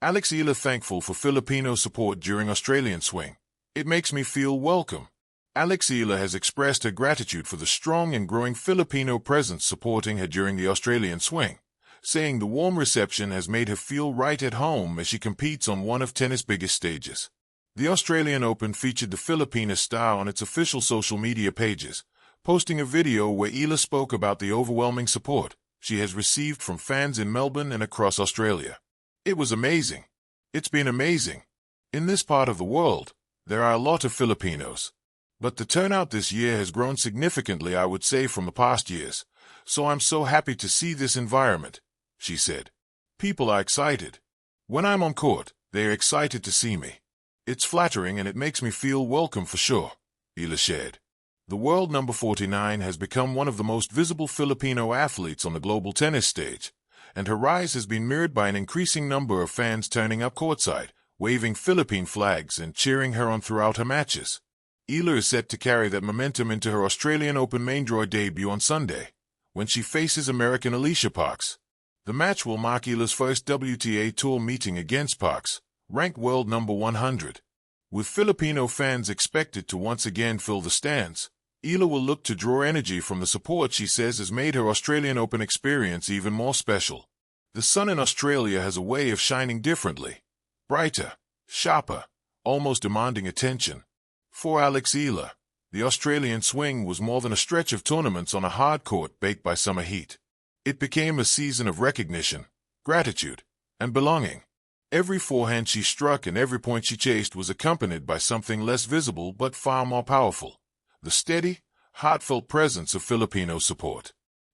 Alex Eala thankful for Filipino support during Australian swing. It makes me feel welcome. Alex Eala has expressed her gratitude for the strong and growing Filipino presence supporting her during the Australian swing, saying the warm reception has made her feel right at home as she competes on one of tennis' biggest stages. The Australian Open featured the Filipina star on its official social media pages, posting a video where Eala spoke about the overwhelming support she has received from fans in Melbourne and across Australia. It was amazing. It's been amazing. In this part of the world, there are a lot of Filipinos. But the turnout this year has grown significantly, I would say, from the past years, so I'm so happy to see this environment, she said. People are excited. When I'm on court, they are excited to see me. It's flattering and it makes me feel welcome for sure, Eala shared. The world number 49 has become one of the most visible Filipino athletes on the global tennis stage, and her rise has been mirrored by an increasing number of fans turning up courtside, waving Philippine flags and cheering her on throughout her matches. Eala is set to carry that momentum into her Australian Open main draw debut on Sunday, when she faces American Alicia Parks. The match will mark Eala's first WTA Tour meeting against Parks, ranked world number 100. With Filipino fans expected to once again fill the stands, Eala will look to draw energy from the support she says has made her Australian Open experience even more special. The sun in Australia has a way of shining differently, brighter, sharper, almost demanding attention. For Alex Eala, the Australian swing was more than a stretch of tournaments on a hard court baked by summer heat. It became a season of recognition, gratitude, and belonging. Every forehand she struck and every point she chased was accompanied by something less visible but far more powerful: the steady, heartfelt presence of Filipino support.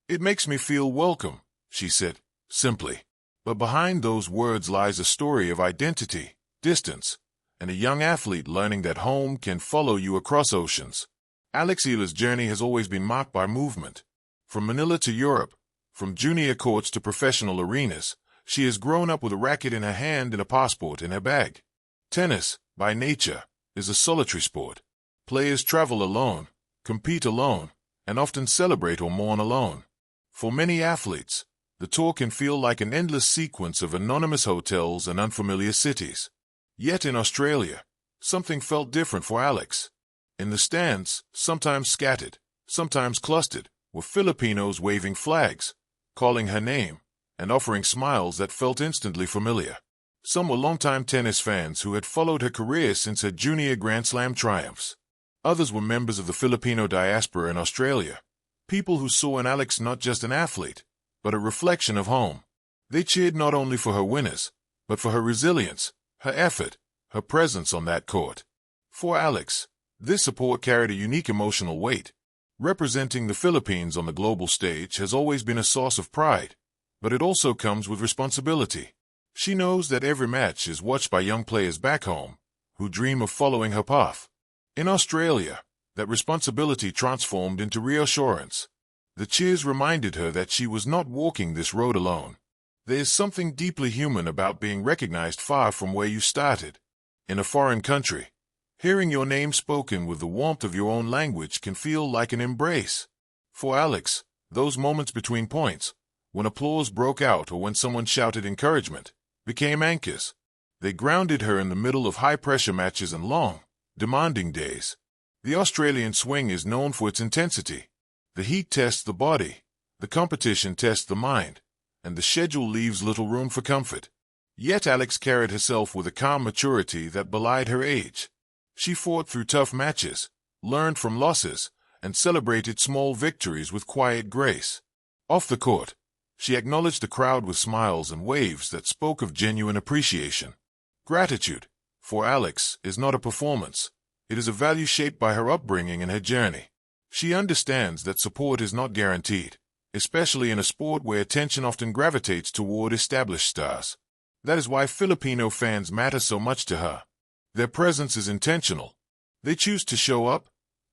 It makes me feel welcome, she said, simply. But behind those words lies a story of identity, distance, and a young athlete learning that home can follow you across oceans. Alex Eala's journey has always been marked by movement. From Manila to Europe, from junior courts to professional arenas, she has grown up with a racket in her hand and a passport in her bag. Tennis, by nature, is a solitary sport. Players travel alone, compete alone, and often celebrate or mourn alone. For many athletes, the tour can feel like an endless sequence of anonymous hotels and unfamiliar cities. Yet in Australia, something felt different for Alex. In the stands, sometimes scattered, sometimes clustered, were Filipinos waving flags, calling her name, and offering smiles that felt instantly familiar. Some were longtime tennis fans who had followed her career since her junior Grand Slam triumphs. Others were members of the Filipino diaspora in Australia, people who saw in Alex not just an athlete, but a reflection of home. They cheered not only for her winners, but for her resilience, her effort, her presence on that court. For Alex, this support carried a unique emotional weight. Representing the Philippines on the global stage has always been a source of pride, but it also comes with responsibility. She knows that every match is watched by young players back home, who dream of following her path. In Australia, that responsibility transformed into reassurance. The cheers reminded her that she was not walking this road alone. There is something deeply human about being recognized far from where you started. In a foreign country, hearing your name spoken with the warmth of your own language can feel like an embrace. For Alex, those moments between points, when applause broke out or when someone shouted encouragement, became anchors. They grounded her in the middle of high-pressure matches and long, demanding days. The Australian swing is known for its intensity. The heat tests the body, the competition tests the mind, and the schedule leaves little room for comfort. Yet Alex carried herself with a calm maturity that belied her age. She fought through tough matches, learned from losses, and celebrated small victories with quiet grace. Off the court, she acknowledged the crowd with smiles and waves that spoke of genuine appreciation. Gratitude, for Alex, is not a performance. It is a value shaped by her upbringing and her journey. She understands that support is not guaranteed, especially in a sport where attention often gravitates toward established stars. That is why Filipino fans matter so much to her. Their presence is intentional. They choose to show up,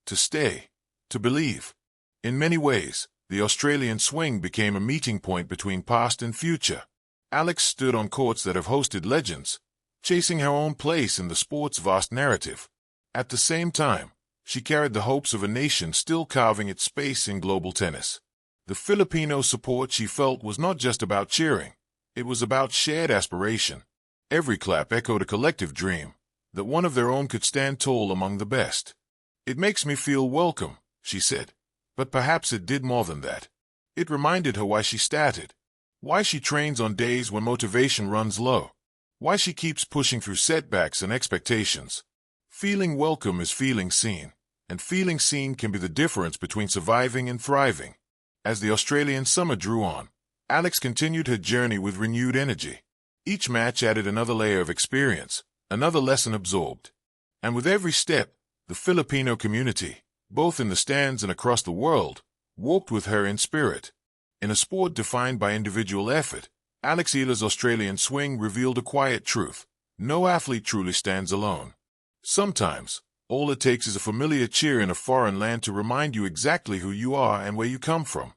to stay, to believe. In many ways, the Australian swing became a meeting point between past and future. Alex stood on courts that have hosted legends, chasing her own place in the sport's vast narrative. At the same time, she carried the hopes of a nation still carving its space in global tennis. The Filipino support she felt was not just about cheering. It was about shared aspiration. Every clap echoed a collective dream, that one of their own could stand tall among the best. "It makes me feel welcome," she said. But perhaps it did more than that. It reminded her why she started, why she trains on days when motivation runs low, why she keeps pushing through setbacks and expectations. Feeling welcome is feeling seen, and feeling seen can be the difference between surviving and thriving. As the Australian summer drew on, Alex continued her journey with renewed energy. Each match added another layer of experience, another lesson absorbed. And with every step, the Filipino community, both in the stands and across the world, walked with her in spirit. In a sport defined by individual effort, Alex Eala's Australian swing revealed a quiet truth: no athlete truly stands alone. Sometimes, all it takes is a familiar cheer in a foreign land to remind you exactly who you are and where you come from.